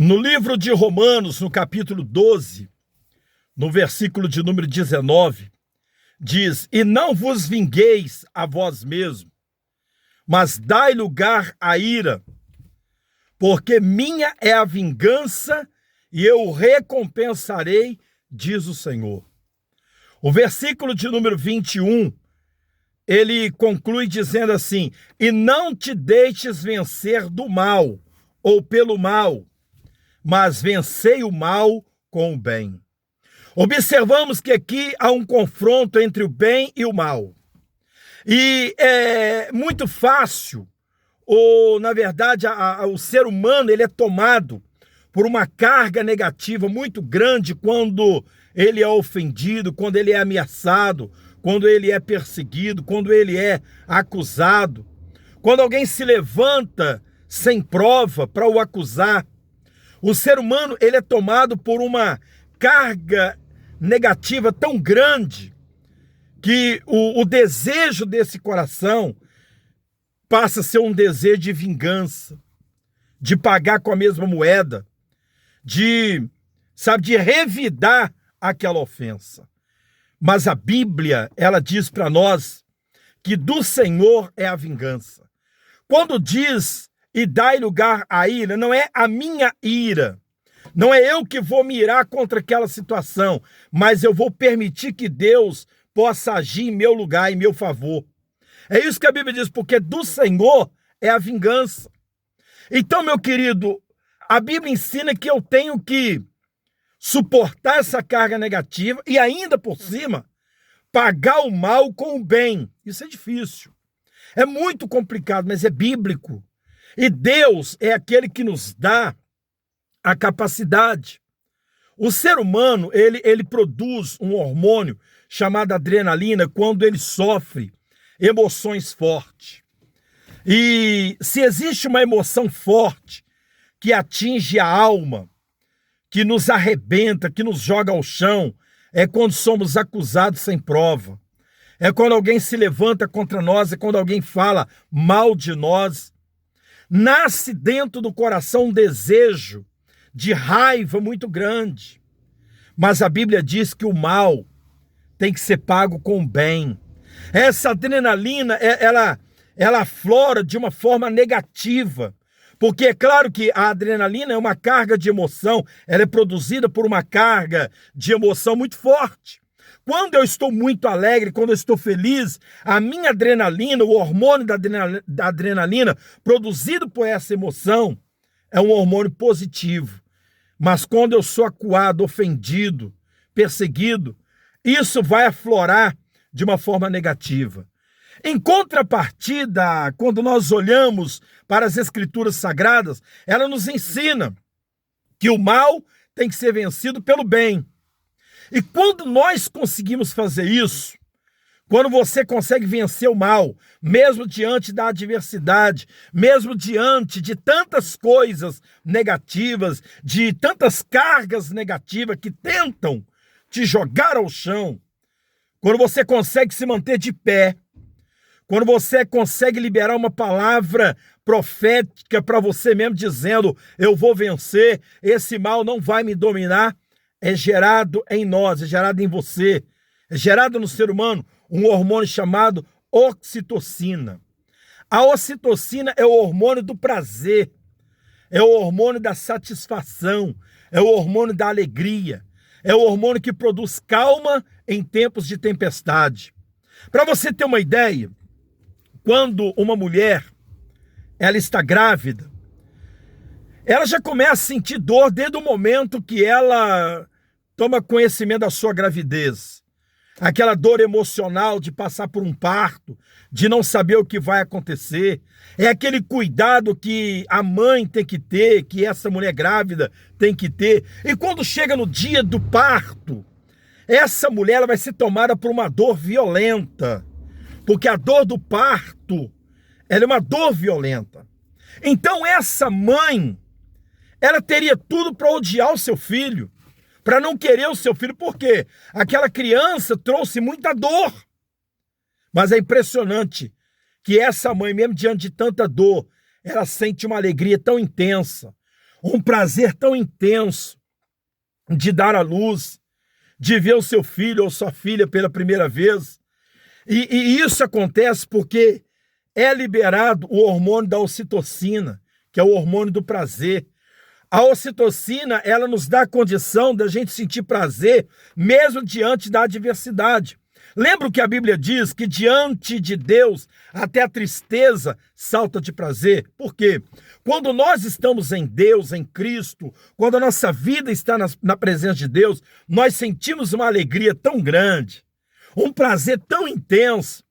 No livro de Romanos, no capítulo 12, no versículo de número 19, diz: E não vos vingueis a vós mesmos, mas dai lugar à ira, porque minha é a vingança e eu recompensarei, diz o Senhor. O versículo de número 21, ele conclui dizendo assim: E não te deixes vencer do mal, ou pelo mal, mas vencei o mal com o bem. Observamos que aqui há um confronto entre o bem e o mal. E é muito fácil, ou na verdade o ser humano ele é tomado por uma carga negativa muito grande quando ele é ofendido, quando ele é ameaçado, quando ele é perseguido, quando ele é acusado. Quando alguém se levanta sem prova para o acusar, o ser humano ele é tomado por uma carga negativa tão grande que o desejo desse coração passa a ser um desejo de vingança, de pagar com a mesma moeda, de revidar aquela ofensa. Mas a Bíblia, ela diz para nós que do Senhor é a vingança. Quando diz e dai lugar à ira, não é a minha ira, não é eu que vou mirar contra aquela situação, mas eu vou permitir que Deus possa agir em meu lugar, em meu favor. É isso que a Bíblia diz, porque do Senhor é a vingança. Então, meu querido, a Bíblia ensina que eu tenho que suportar essa carga negativa e ainda por cima, pagar o mal com o bem. Isso é difícil. É muito complicado, mas é bíblico. E Deus é aquele que nos dá a capacidade. O ser humano, ele produz um hormônio chamado adrenalina quando ele sofre emoções fortes. E se existe uma emoção forte que atinge a alma, que nos arrebenta, que nos joga ao chão, é quando somos acusados sem prova. É quando alguém se levanta contra nós, é quando alguém fala mal de nós. Nasce dentro do coração um desejo de raiva muito grande. Mas a Bíblia diz que o mal tem que ser pago com o bem. Essa adrenalina, ela aflora de uma forma negativa. Porque é claro que a adrenalina é uma carga de emoção, ela é produzida por uma carga de emoção muito forte. Quando eu estou muito alegre, quando eu estou feliz, a minha adrenalina, o hormônio da adrenalina produzido por essa emoção é um hormônio positivo. Mas quando eu sou acuado, ofendido, perseguido, isso vai aflorar de uma forma negativa. Em contrapartida, quando nós olhamos para as Escrituras Sagradas, ela nos ensina que o mal tem que ser vencido pelo bem. E quando nós conseguimos fazer isso, quando você consegue vencer o mal, mesmo diante da adversidade, mesmo diante de tantas coisas negativas, de tantas cargas negativas que tentam te jogar ao chão, quando você consegue se manter de pé, quando você consegue liberar uma palavra profética para você mesmo, dizendo: eu vou vencer, esse mal não vai me dominar, é gerado em nós, é gerado em você, é gerado no ser humano um hormônio chamado ocitocina. A ocitocina é o hormônio do prazer, é o hormônio da satisfação, é o hormônio da alegria, é o hormônio que produz calma em tempos de tempestade. Para você ter uma ideia, quando uma mulher ela está grávida, ela já começa a sentir dor desde o momento que ela toma conhecimento da sua gravidez. Aquela dor emocional de passar por um parto, de não saber o que vai acontecer. É aquele cuidado que a mãe tem que ter, que essa mulher grávida tem que ter. E quando chega no dia do parto, essa mulher ela vai ser tomada por uma dor violenta. Porque a dor do parto, ela é uma dor violenta. Então essa mãe, ela teria tudo para odiar o seu filho, para não querer o seu filho, porque aquela criança trouxe muita dor. Mas é impressionante que essa mãe, mesmo diante de tanta dor, ela sente uma alegria tão intensa, um prazer tão intenso de dar à luz, de ver o seu filho ou sua filha pela primeira vez. E isso acontece porque é liberado o hormônio da ocitocina, que é o hormônio do prazer. A ocitocina, ela nos dá a condição da gente sentir prazer mesmo diante da adversidade. Lembra o que a Bíblia diz? Que diante de Deus, até a tristeza salta de prazer. Por quê? Quando nós estamos em Deus, em Cristo, quando a nossa vida está na presença de Deus, nós sentimos uma alegria tão grande, um prazer tão intenso,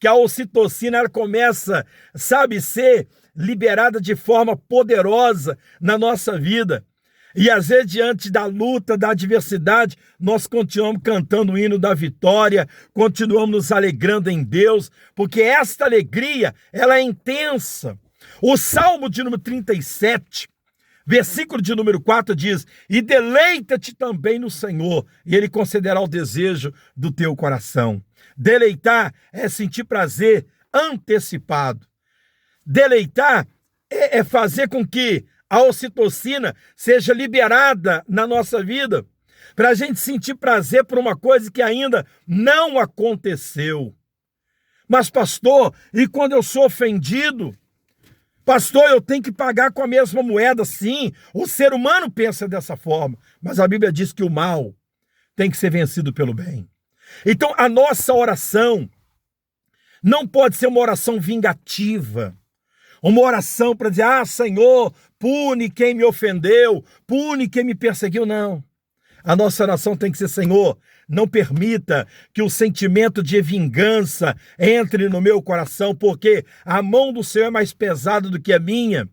que a ocitocina ela começa, ser liberada de forma poderosa na nossa vida. E às vezes, diante da luta, da adversidade, nós continuamos cantando o hino da vitória, continuamos nos alegrando em Deus, porque esta alegria, ela é intensa. O Salmo de número 37, versículo de número 4 diz: e deleita-te também no Senhor, e Ele concederá o desejo do teu coração. Deleitar é sentir prazer antecipado. Deleitar é fazer com que a ocitocina seja liberada na nossa vida, para a gente sentir prazer por uma coisa que ainda não aconteceu. Mas, pastor, e quando eu sou ofendido? Pastor, eu tenho que pagar com a mesma moeda? Sim, o ser humano pensa dessa forma, mas a Bíblia diz que o mal tem que ser vencido pelo bem. Então, a nossa oração não pode ser uma oração vingativa, uma oração para dizer: ah, Senhor, pune quem me ofendeu, pune quem me perseguiu. Não. A nossa oração tem que ser: Senhor, não permita que o sentimento de vingança entre no meu coração, porque a mão do Senhor é mais pesada do que a minha.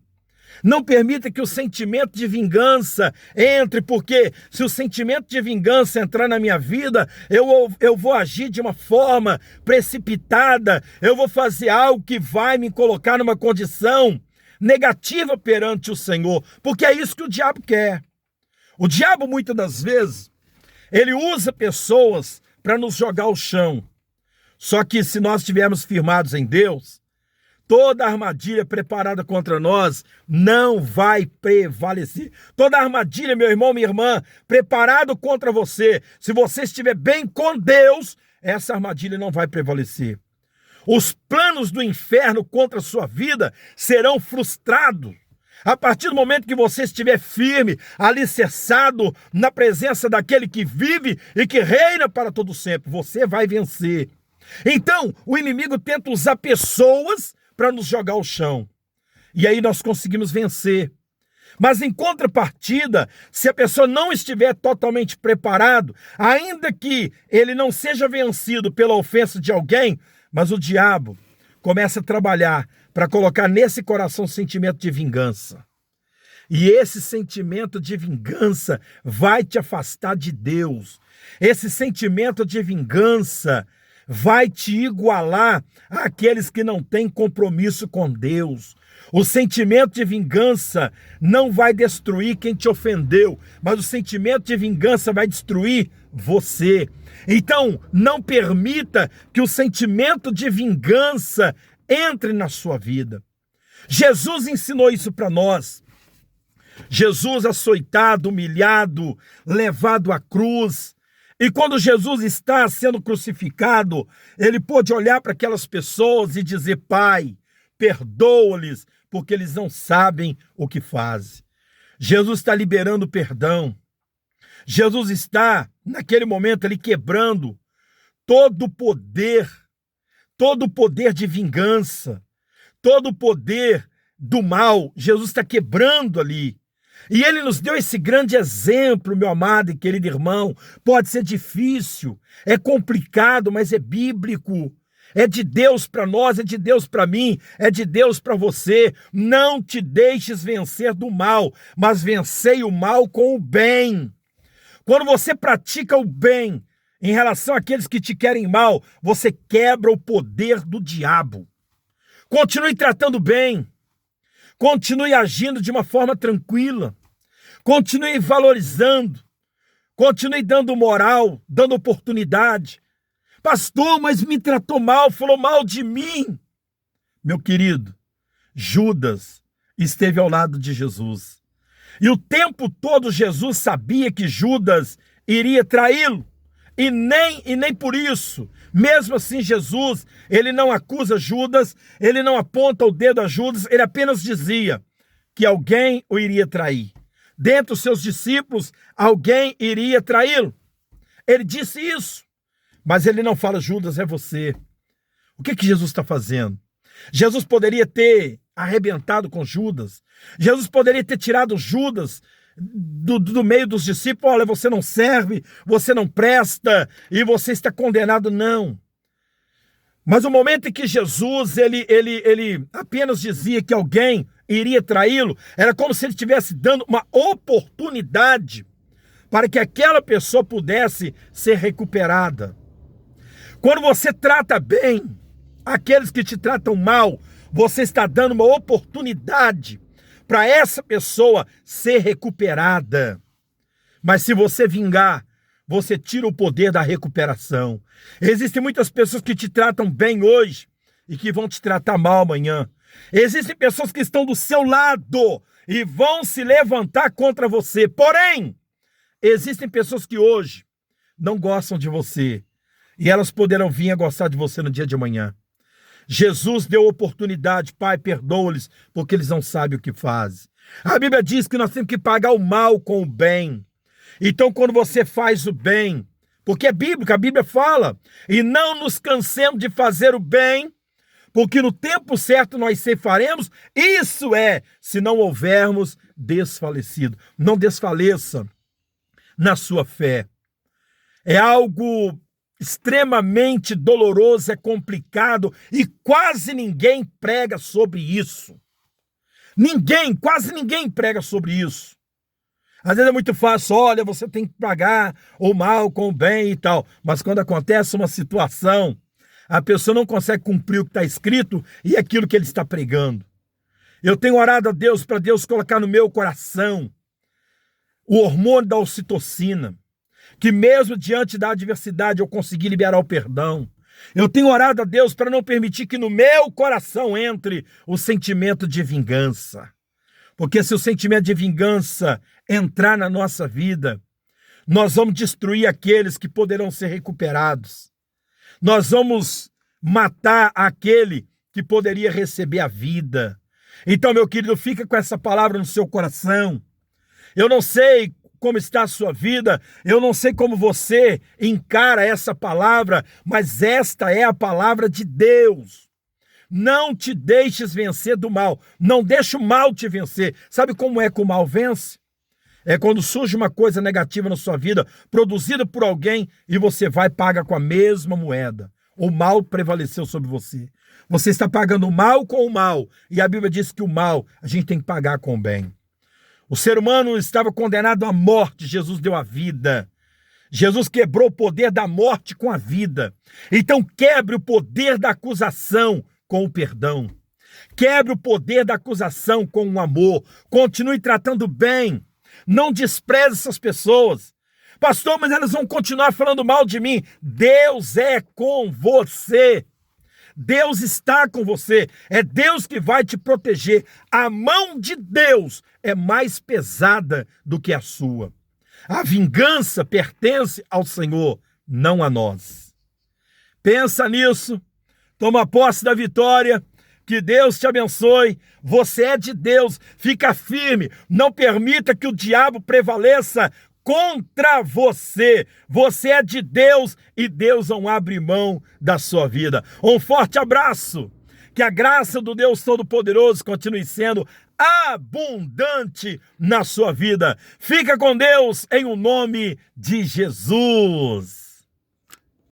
Não permita que o sentimento de vingança entre, porque se o sentimento de vingança entrar na minha vida, eu vou agir de uma forma precipitada, eu vou fazer algo que vai me colocar numa condição negativa perante o Senhor, porque é isso que o diabo quer. O diabo, muitas das vezes, ele usa pessoas para nos jogar ao chão. Só que se nós estivermos firmados em Deus, toda armadilha preparada contra nós não vai prevalecer. Toda armadilha, meu irmão, minha irmã, preparado contra você, se você estiver bem com Deus, essa armadilha não vai prevalecer. Os planos do inferno contra a sua vida serão frustrados. A partir do momento que você estiver firme, alicerçado na presença daquele que vive e que reina para todo sempre, você vai vencer. Então, o inimigo tenta usar pessoas para nos jogar ao chão. E aí nós conseguimos vencer. Mas em contrapartida, se a pessoa não estiver totalmente preparado, ainda que ele não seja vencido pela ofensa de alguém, mas o diabo começa a trabalhar para colocar nesse coração sentimento de vingança. E esse sentimento de vingança vai te afastar de Deus. Esse sentimento de vingança vai te igualar àqueles que não têm compromisso com Deus. O sentimento de vingança não vai destruir quem te ofendeu, mas o sentimento de vingança vai destruir você. Então, não permita que o sentimento de vingança entre na sua vida. Jesus ensinou isso para nós. Jesus açoitado, humilhado, levado à cruz. E quando Jesus está sendo crucificado, ele pôde olhar para aquelas pessoas e dizer: Pai, perdoa-lhes, porque eles não sabem o que fazem. Jesus está liberando perdão. Jesus está, naquele momento ali, quebrando todo o poder de vingança, todo o poder do mal. Jesus está quebrando ali. E ele nos deu esse grande exemplo, meu amado e querido irmão. Pode ser difícil, é complicado, mas é bíblico. É de Deus para nós, é de Deus para mim, é de Deus para você. Não te deixes vencer do mal, mas vencei o mal com o bem. Quando você pratica o bem em relação àqueles que te querem mal, você quebra o poder do diabo. Continue tratando bem. Continue agindo de uma forma tranquila. Continue valorizando. Continue dando moral, dando oportunidade. Pastor, mas me tratou mal, falou mal de mim. Meu querido, Judas esteve ao lado de Jesus. E o tempo todo Jesus sabia que Judas iria traí-lo. E nem por isso, mesmo assim Jesus, ele não acusa Judas, ele não aponta o dedo a Judas, ele apenas dizia que alguém o iria trair. Dentre os seus discípulos, alguém iria traí-lo. Ele disse isso, mas ele não fala, Judas, é você. O que Jesus está fazendo? Jesus poderia ter arrebentado com Judas. Jesus poderia ter tirado Judas do meio dos discípulos. Olha, você não serve, você não presta e você está condenado. Não. Mas o momento em que Jesus ele apenas dizia que alguém iria traí-lo, era como se ele estivesse dando uma oportunidade para que aquela pessoa pudesse ser recuperada. Quando você trata bem aqueles que te tratam mal, você está dando uma oportunidade para essa pessoa ser recuperada. Mas se você vingar, você tira o poder da recuperação. Existem muitas pessoas que te tratam bem hoje e que vão te tratar mal amanhã. Existem pessoas que estão do seu lado e vão se levantar contra você. Porém, existem pessoas que hoje não gostam de você e elas poderão vir a gostar de você no dia de amanhã. Jesus deu oportunidade, Pai, perdoa-lhes, porque eles não sabem o que fazem. A Bíblia diz que nós temos que pagar o mal com o bem. Então, quando você faz o bem, porque é bíblico, a Bíblia fala, e não nos cansemos de fazer o bem, porque no tempo certo nós ceifaremos, isso é, se não houvermos desfalecido. Não desfaleça na sua fé. É algo extremamente doloroso, é complicado e quase ninguém prega sobre isso. Quase ninguém prega sobre isso. Às vezes é muito fácil, olha, você tem que pagar o mal com o bem e tal. Mas quando acontece uma situação, a pessoa não consegue cumprir o que está escrito e aquilo que ele está pregando. Eu tenho orado a Deus para Deus colocar no meu coração o hormônio da ocitocina, que mesmo diante da adversidade eu consegui liberar o perdão. Eu tenho orado a Deus para não permitir que no meu coração entre o sentimento de vingança. Porque se o sentimento de vingança entrar na nossa vida, nós vamos destruir aqueles que poderão ser recuperados. Nós vamos matar aquele que poderia receber a vida. Então, meu querido, fica com essa palavra no seu coração. Eu não sei como está a sua vida, eu não sei como você encara essa palavra, mas esta é a palavra de Deus. Não te deixes vencer do mal, não deixe o mal te vencer. Sabe como é que o mal vence? É quando surge uma coisa negativa na sua vida, produzida por alguém, e você vai e paga com a mesma moeda. O mal prevaleceu sobre você. Você está pagando o mal com o mal, e a Bíblia diz que o mal a gente tem que pagar com o bem. O ser humano estava condenado à morte, Jesus deu a vida. Jesus quebrou o poder da morte com a vida. Então quebre o poder da acusação com o perdão. Quebre o poder da acusação com o amor. Continue tratando bem. Não despreze essas pessoas. Pastor, mas elas vão continuar falando mal de mim. Deus é com você. Deus está com você, é Deus que vai te proteger. A mão de Deus é mais pesada do que a sua. A vingança pertence ao Senhor, não a nós. Pensa nisso, toma posse da vitória, que Deus te abençoe. Você é de Deus, fica firme, não permita que o diabo prevaleça contra você. Você é de Deus e Deus não abre mão da sua vida. Um forte abraço. Que a graça do Deus Todo-Poderoso continue sendo abundante na sua vida. Fica com Deus em o nome de Jesus.